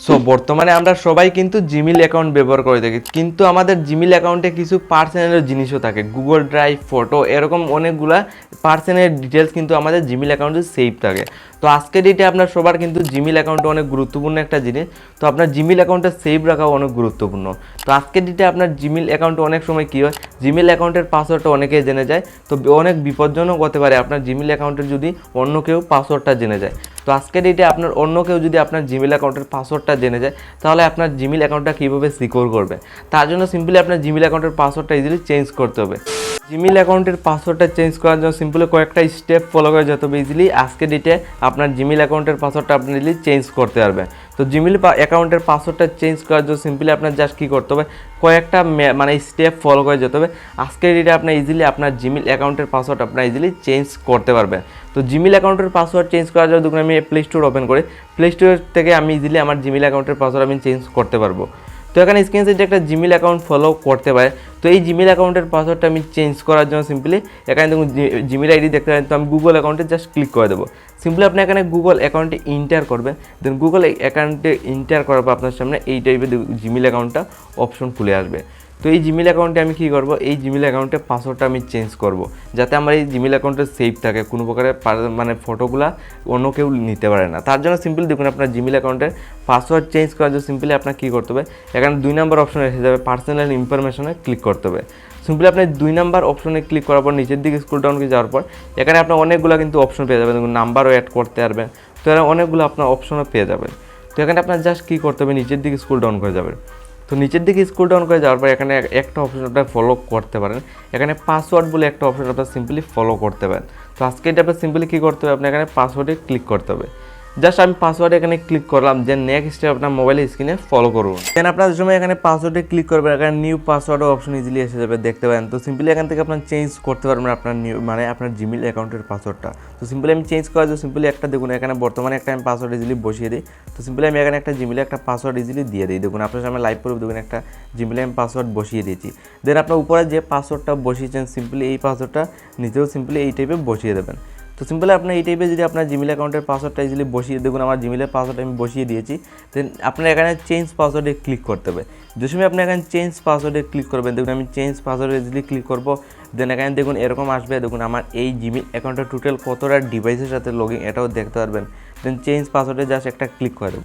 So বর্তমানে আমরা সবাই কিন্তু জিমেইল অ্যাকাউন্ট ব্যবহার করে থাকি, কিন্তু আমাদের জিমেইল অ্যাকাউন্টে কিছু পার্সোনাল জিনিসও থাকে, গুগল ড্রাইভ, ফটো, এরকম অনেকগুলা পার্সোনাল ডিটেলস কিন্তু আমাদের জিমেইল অ্যাকাউন্টে সেভ থাকে। তো আজকের ডেটে আপনার সবার কিন্তু জিমেইল অ্যাকাউন্টে অনেক গুরুত্বপূর্ণ একটা জিনিস, তো আপনার জিমেইল অ্যাকাউন্টে সেভ রাখাও অনেক গুরুত্বপূর্ণ। তো আজকের ডেটে আপনার জিমেইল অ্যাকাউন্টে অনেক সময় কী হয়, জিমেইল অ্যাকাউন্টের পাসওয়ার্ডটা অনেকেই জেনে যায়, তো অনেক বিপজ্জনক হতে পারে আপনার জিমেইল অ্যাকাউন্টের যদি অন্য কেউ পাসওয়ার্ডটা জেনে যায়। তো আজকের ডেটে আপনার অন্য কেউ যদি আপনার জিমেইল অ্যাকাউন্টের পাসওয়ার্ডটা জেনে যায়, তাহলে আপনার জিমেইল অ্যাকাউন্টটা কীভাবে সিকিউর করবে, তার জন্য সিম্পলি আপনার জিমেইল অ্যাকাউন্টের পাসওয়ার্ডটা ইজিলি চেঞ্জ করতে হবে। জিমেইল অ্যাকাউন্টের পাসওয়ার্ডটা চেঞ্জ করার জন্য সিম্পলি কয়েকটা স্টেপ ফলো করে যেতে হবে ইজিলি। আজকের ডেটে আপনার জিমেইল অ্যাকাউন্টের পাসওয়ার্ডটা আপনি ইজিলি চেঞ্জ করতে পারবেন। তো জিমেইল অ্যাকাউন্টের পাসওয়ার্ডটা চেঞ্জ করার জন্য সিম্পলি আপনার জাস্ট কী করতে হবে, কয়েকটা মানে স্টেপ ফলো করে যেতে হবে। আজকের ডেটে আপনার ইজিলি আপনার জিমেইল অ্যাকাউন্টের পাসওয়ার্ড আপনার ইজিলি চেঞ্জ করতে পারবেন। তো জিমেইল অ্যাকাউন্টের পাসওয়ার্ড চেঞ্জ করার জন্য দেখুন আমি প্লে স্টোর ওপেন করি, প্লে স্টোর থেকে আমি ইজিলি আমার জিমেইল অ্যাকাউন্টের পাসওয়ার্ড আমি চেঞ্জ করতে পারবো। তো এখানে স্ক্রিনে যে একটা জিমেইল অ্যাকাউন্ট ফলো করতে পারে, তো এই জিমেইল অ্যাকাউন্টের পাসওয়ার্ডটা আমি চেঞ্জ করার জন্য সিম্পলি এখানে দেখুন জিমেইল আইডি দেখতে পারেন, তো আমি গুগল অ্যাকাউন্টে জাস্ট ক্লিক করে দেবো। সিম্পলি আপনি এখানে গুগল অ্যাকাউন্টে ইন্টার করবেন, দেন গুগল অ্যাকাউন্টে ইন্টার করার পর আপনার সামনে এই টাইপের জিমেইল অ্যাকাউন্টটা অপশন খুলে আসবে। তো এই জিমেইল অ্যাকাউন্টে আমি কী করবো, এই জিমেইল অ্যাকাউন্টে পাসওয়ার্ডটা আমি চেঞ্জ করব, যাতে আমার এই জিমেইল অ্যাকাউন্টে সেভ থাকে, কোনো প্রকারের মানে ফটোগুলা অন্য কেউ নিতে পারে না। তার জন্য সিম্পলি দেখুন আপনার জিমেইল অ্যাকাউন্টের পাসওয়ার্ড চেঞ্জ করার জন্য সিম্পলি আপনার কী করতে হবে, এখানে 2 নম্বর অপশনে এসে যাবে, পার্সোনাল ইনফরমেশনে ক্লিক করতে হবে। সিম্পলি আপনি 2 নম্বর অপশনে ক্লিক করার পর নিচের দিকে স্ক্রল ডাউন করে যাওয়ার পর এখানে আপনার অনেকগুলো কিন্তু অপশন পেয়ে যাবেন, দেখুন নাম্বারও অ্যাড করতে পারবেন, তো এখানে অনেকগুলো আপনার অপশনও পেয়ে যাবেন। তো এখানে আপনার জাস্ট কী করতে হবে, নিচের দিকে স্ক্রল ডাউন করে যাবেন। তো নিচের দিকে স্ক্রল ডাউন করে যাওয়ার পর এখানে একটা অপশন আপনার ফলো করতে পারেন, এখানে পাসওয়ার্ড বলে একটা অপশন আপনার সিম্পলি ফলো করতে পারেন। তো আজকে এটা আপনার সিম্পলি কী করতে হবে, আপনার এখানে পাসওয়ার্ডে ক্লিক করতে হবে। জাস্ট আমি পাসওয়ার্ডে এখানে ক্লিক করলাম, যে নেক্সট স্টেপ আপনার মোবাইলের স্ক্রিনে ফলো করুন। দেন আপনার সময় এখানে পাসওয়ার্ডে ক্লিক করবেন, এখানে নিউ পাসওয়ার্ডও অপশন ইজিলি এসে যাবে, দেখতে পারেন। তো সিম্পলি এখান থেকে আপনার চেঞ্জ করতে পারবেন আপনার নিউ মানে আপনার জিমেইল অ্যাকাউন্টের পাসওয়ার্ডটা। তো সিম্পলি আমি চেঞ্জ করার জন্য সিম্পলি একটা দেখুন এখানে বর্তমানে একটা আমি পাসওয়ার্ড ইজিলি বসিয়ে দিই। তো সিম্পলি আমি এখানে একটা জিমেইলে একটা পাসওয়ার্ড ইজিলি দিয়ে দিই, দেখুন আপনার সামনে লাইভ প্রুফ, দেখুন একটা জিমেইলে আমি পাসওয়ার্ড বসিয়ে দিয়েছি। দেন আপনার উপরে যে পাসওয়ার্ডটা বসিয়েছেন সিম্পলি এই পাসওয়ার্ডটা নিচেও সিম্পলি এই টাইপে বসিয়ে দেবেন। তো সিম্পলি আপনার এই টাইপে যদি আপনার জিমেইল অ্যাকাউন্টের পাসওয়ার্ডটা ইজিলি বসিয়ে, দেখুন আমার জিমেইলের পাসওয়ার্ড আমি বসিয়ে দিয়েছি। দেন আপনার এখানে চেঞ্জ পাসওয়ার্ডে ক্লিক করতে হবে। যে সময় আপনি এখানে চেঞ্জ পাসওয়ার্ডে ক্লিক করবেন, দেখুন আমি চেঞ্জ পাসওয়ার্ডে ইজিলি ক্লিক করবো। দেন এখানে দেখুন এরকম আসবে, দেখুন আমার এই জিমেইল অ্যাকাউন্টের টোটাল কতটা ডিভাইসের সাথে লগইন এটাও দেখতে পারবেন। দেন চেঞ্জ পাসওয়ার্ডে জাস্ট একটা ক্লিক করে দেবেন।